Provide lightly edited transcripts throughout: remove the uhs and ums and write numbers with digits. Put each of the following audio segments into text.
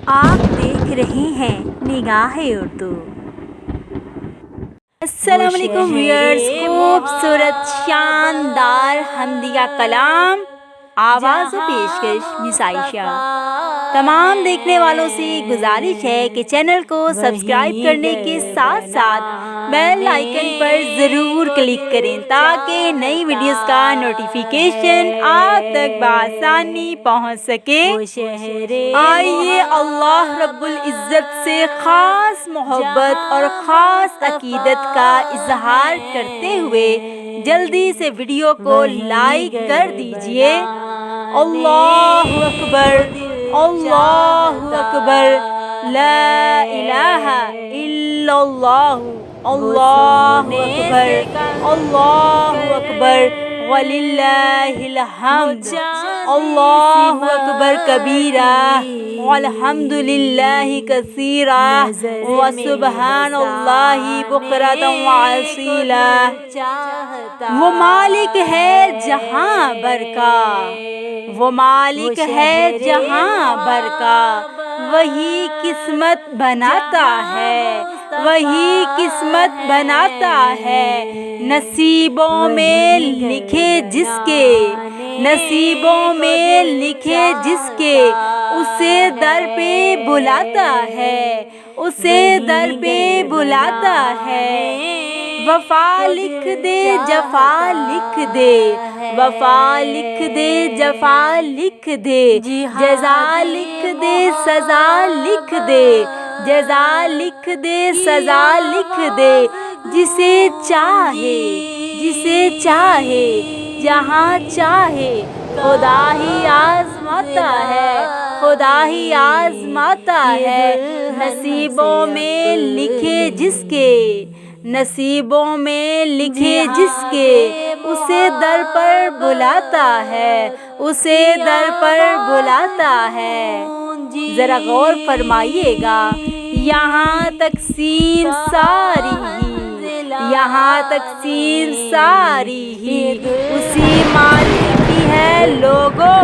آپ دیکھ رہے ہیں نگاہ اردو۔ السلام علیکم ویئرز، خوبصورت شاندار حمدیہ کلام، آواز و پیشکش مس عائشہ۔ تمام دیکھنے والوں سے گزارش ہے کہ چینل کو سبسکرائب کرنے کے ساتھ ساتھ بیل آئیکن پر ضرور کلک کریں تاکہ نئی ویڈیوز کا نوٹیفیکیشن آپ تک بآسانی پہنچ سکے۔ آئیے اللہ رب العزت سے خاص محبت اور خاص عقیدت کا اظہار کرتے ہوئے جلدی سے ویڈیو کو لائک کر دیجئے۔ اللہ اکبر، اللہ اکبر، لا الہ الا اللہ، اللہ اکبر، اللہ اکبر وللہ الحمد، اللہ اکبر کبیرہ والحمد للہ کثیرہ وسبحان اللہ بکرۃ وعصیلا۔ وہ مالک ہے جہاں بر کا، وہ مالک ہے جہاں بر کا، وہی قسمت بناتا ہے، وہی قسمت بناتا ہے۔ نصیبوں میں لکھے جس کے، نصیبوں میں لکھے جس کے، اسے در پہ بلاتا ہے، اسے در پہ بلاتا ہے۔ وفا لکھ دے، جفا لکھ دے، وفا لکھ دے، جفا لکھ دے، جزا لکھ دے، سزا لکھ دے، جزا لکھ دے، سزا لکھ دے۔ جسے چاہے، جسے چاہے، جہاں چاہے، خدا ہی آزماتا ہے، خدا ہی آزماتا ہے۔ نصیبوں میں لکھے جس کے، نصیبوں میں لکھے جس کے، اسے در پر بلاتا ہے، اسے در پر بلاتا ہے۔ ذرا غور فرمائیے گا، یہاں تقسیم ساری ہی، یہاں تقسیم ساری ہی اسی مالک کی ہے لوگو،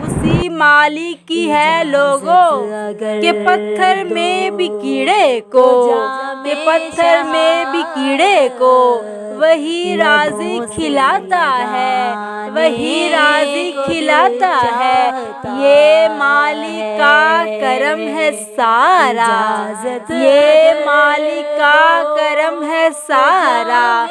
اسی مالک کی ہے لوگو۔ کہ پتھر میں بھی کیڑے کو، کہ پتھر میں بھی کیڑے کو وہی رازق کھلاتا ہے، وہی رازق کھلاتا ہے۔ یہ مالک کا کرم ہے سارا، یہ مالک کا کرم ہے سارا۔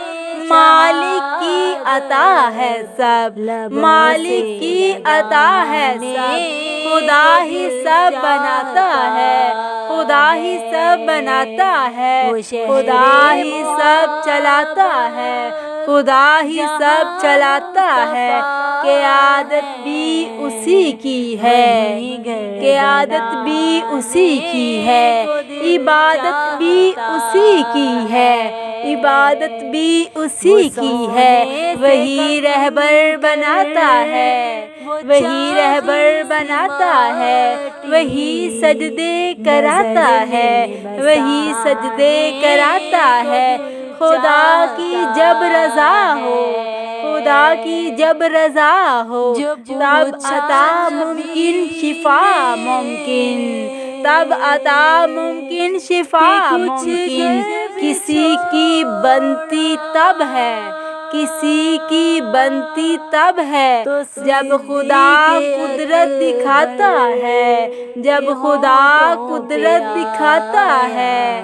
مالک کی عطا ہے سب، مالک کی عطا ہے سب۔ خدا ہی سب بناتا ہے، خدا ہی سب بناتا ہے، خدا ہی سب چلاتا ہے، خدا ہی سب چلاتا ہے۔ قیادت بھی اسی کی ہے، قیادت بھی اسی کی ہے، عبادت بھی اسی کی ہے، عبادت بھی اسی کی ہے۔ وہی رہبر بناتا ہے، وہی رہبر بناتا ہے، وہی سجدے کراتا ہے، وہی سجدے کراتا ہے۔ خدا کی جب رضا ہو، خدا کی جب رضا ہو، تب عطا ممکن، شفا ممکن، تب عطا ممکن، شفا ممکن۔ کسی کی بنتی تب ہے، کسی کی بنتی تب ہے، جب خدا قدرت دکھاتا ہے، جب خدا قدرت دکھاتا ہے۔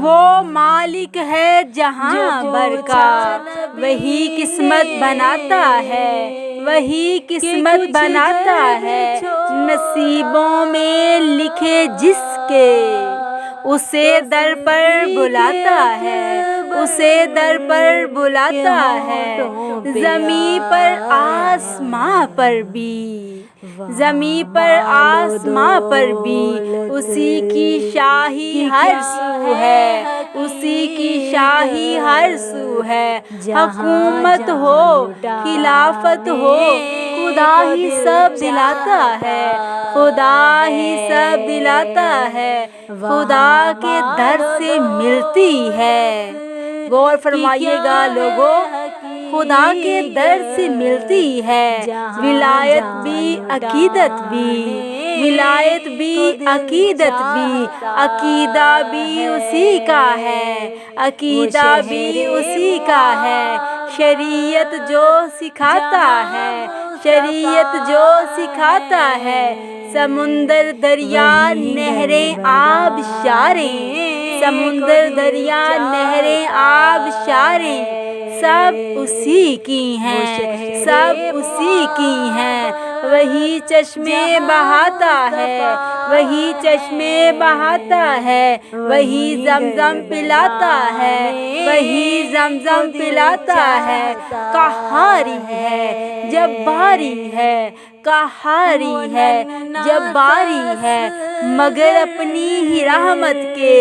وہ مالک ہے جہاں بر کا، وہی قسمت بناتا ہے، وہی قسمت بناتا ہے۔ نصیبوں میں لکھے جس کے، اسے در پر بلاتا ہے، اسے در پر بلاتا ہے۔ زمین پر آسماں پر بھی، زمین پر آسماں پر بھی اسی کی شاہی ہر سو ہے، اسی کی شاہی ہر سو ہے۔ حکومت ہو، خلافت ہو، خدا ہی سب دلاتا ہے، خدا ہی سب دلاتا ہے۔ خدا کے در سے ملتی ہے، غور فرمائیے گا لوگو، خدا کے در سے ملتی ہے ولایت بھی، عقیدت بھی، ولایت بھی عقیدت بھی، عقیدہ بھی اسی کا ہے، عقیدہ بھی اسی کا ہے، شریعت جو سکھاتا ہے، شریعت جو سکھاتا ہے، سمندر دریا نہریں آبشاریں، سمندر دریا نہریں آبشاریں سب اسی کی ہیں، سب اسی کی ہیں، وہی چشمے بہاتا ہے، وہی چشمے بہاتا ہے، وہی زمزم پلاتا ہے، وہی زمزم پلاتا ہے، قہاری ہے جباری ہے، قہاری ہے جباری ہے، مگر اپنی ہی رحمت کے،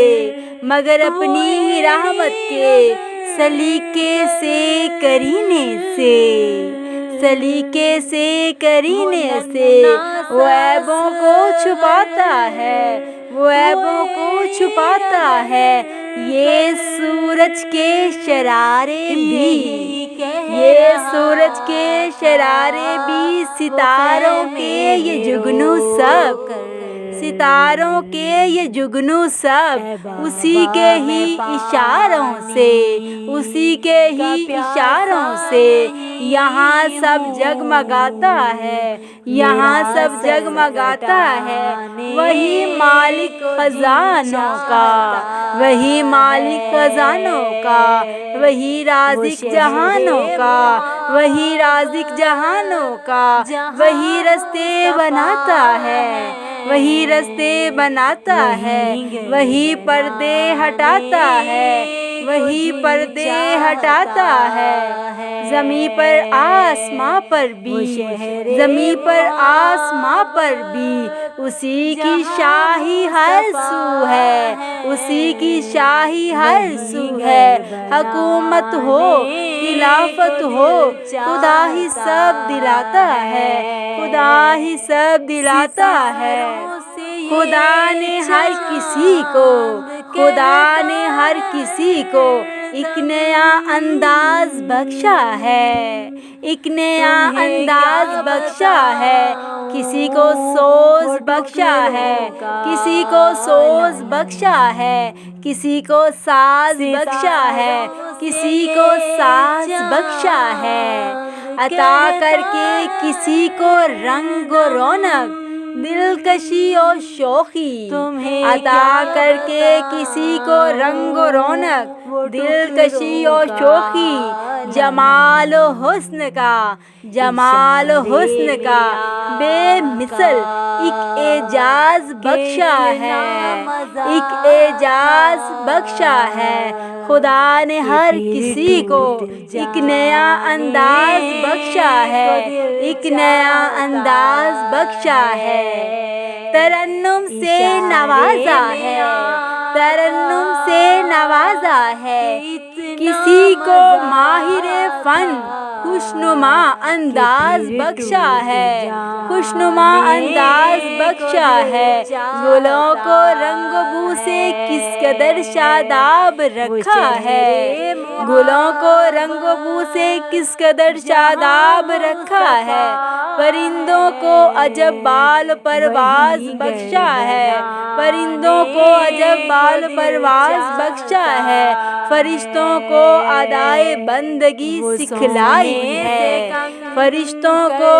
مگر اپنی ہی رحمت کے سلیقے سے کرینے سے، سلیقے سے کرینے سے وہ عیبوں کو چھپاتا ہے، وہ عیبوں کو چھپاتا ہے، یہ سورج کے شرارے بھی، یہ سورج کے شرارے بھی، ستاروں کے یہ جگنو سب، ستاروں کے یہ جگنو سب اسی کے ہی اشاروں سے، اسی کے ہی اشاروں سے یہاں سب جگمگاتا ہے، یہاں سب جگمگاتا ہے، وہی مالک خزانوں کا، وہی مالک خزانوں کا، وہی رازق جہانوں کا، وہی رازق جہانوں کا، وہی رستے بناتا ہے، وہی رستے بناتا ہے، وہی پردے ہٹاتا ہے، وہی پردے ہٹاتا ہے، زمین پر آسماں پر بھی، زمین پر آسماں پر بھی اسی کی شاہی ہر سو ہے، اسی کی شاہی ہر سو ہے، حکومت ہو خلافت ہو خدا ہی سب دلاتا ہے، خدا ہی سب دلاتا ہے، خدا نے ہر کسی کو، خدا نے ہر کسی کو ایک نیا انداز بخشا ہے، ایک نیا انداز بخشا ہے، کسی کو سوز بخشا ہے، کسی کو سوز بخشا ہے، کسی کو ساز بخشا ہے، کسی کو ساز بخشا ہے، عطا کر کے کسی کو رنگ و رونق، دلکشی و شوخی، عطا کر کے کسی کو رنگ و رونق، دلکشی و شوخی، جمال و حسن کا، جمال و حسن کا بے مثل ایک اعجاز بخشا ہے، ایک اعجاز بخشا ہے، خدا نے ہر کسی کو ایک نیا انداز بخشا ہے، ایک نیا انداز بخشا ہے، ترنم سے نوازا ہے، ترنم سے نوازا ہے، کسی کو ماہر فن خوشنما انداز بخشا ہے، خوشنما انداز بخشا ہے، گلوں کو رنگ و بو سے کس قدر شاداب رکھا ہے، گلوں کو رنگ و بو سے کس قدر شاداب رکھا ہے، پرندوں کو عجب بال پرواز بخشا ہے، پرندوں کو عجب بال پرواز بخشا ہے، فرشتوں کو ادائے بندگی سکھلائی ہے، فرشتوں کو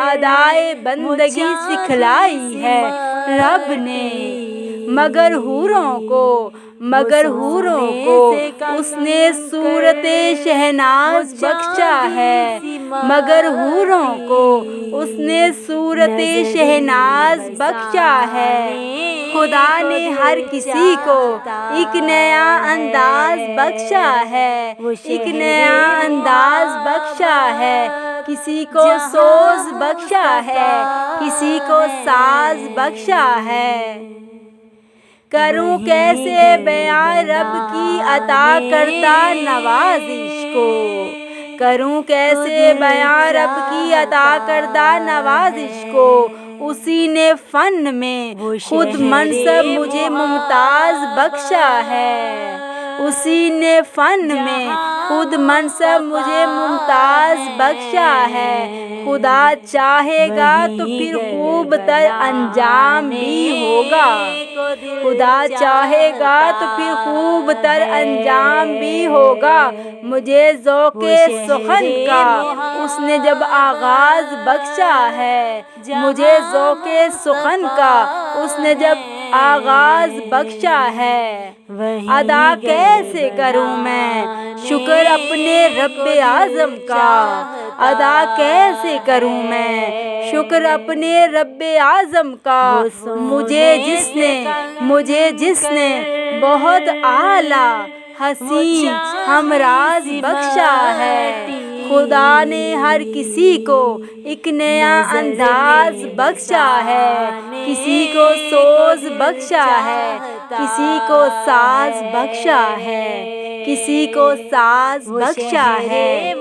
ادائے بندگی سکھلائی ہے رب نے، مگر حوروں کو، مگر حوروں کو اس نے صورت شہناز بخشا ہے، مگر حوروں کو اس نے صورت شہناز بخشا ہے، خدا نے ہر کسی کو ایک نیا انداز بخشا ہے، ایک نیا انداز بخشا ہے، کسی کو سوز بخشا ہے، کسی کو ساز بخشا ہے، کروں کیسے بیان رب کی عطا کردہ نوازش کو، کروں کیسے بیان رب کی عطا کردہ نوازش کو، اسی نے فن میں خود منصب مجھے ممتاز بخشا ہے، اسی نے فن میں خود منصب مجھے ممتاز بخشا ہے، خدا چاہے گا تو پھر خوب تر انجام بھی ہوگا، خدا چاہے گا تو پھر خوب تر انجام بھی ہوگا۔ مجھے ذوق سخن کا اس نے جب آغاز بخشا ہے، مجھے ذوق سخن کا اس نے جب آغاز بخشا ہے، ادا کیسے کروں میں شکر اپنے رب اعظم کا، ادا کیسے کروں میں شکر اپنے رب اعظم کا۔ مجھے جس نے بہت اعلیٰ حسین ہمراز بخشا ہے، خدا نے ہر کسی کو ایک نیا انداز بخشا ہے، کسی کو سوز بخشا ہے، کسی کو ساز بخشا ہے، کسی کو ساز بخشا ہے۔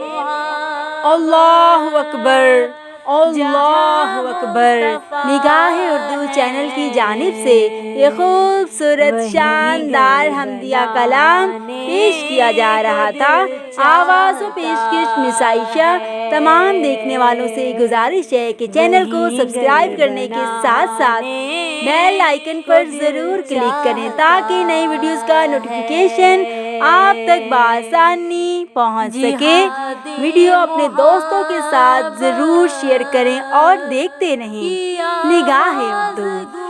اللہ اکبر، اللہ اکبر۔ نگاہ اردو چینل کی جانب سے یہ خوبصورت شاندار حمدیہ کلام پیش کیا جا رہا تھا۔ آواز و پیشکش مس عائشہ۔ تمام دیکھنے والوں سے گزارش ہے کہ چینل کو سبسکرائب کرنے کے ساتھ ساتھ بیل آئیکن پر ضرور کلک کریں تاکہ نئی ویڈیوز کا نوٹیفیکیشن آپ تک بآسانی پہنچ سکے۔ ویڈیو اپنے دوستوں کے ساتھ ضرور شیئر کریں اور دیکھتے رہیں نگاہ اردو۔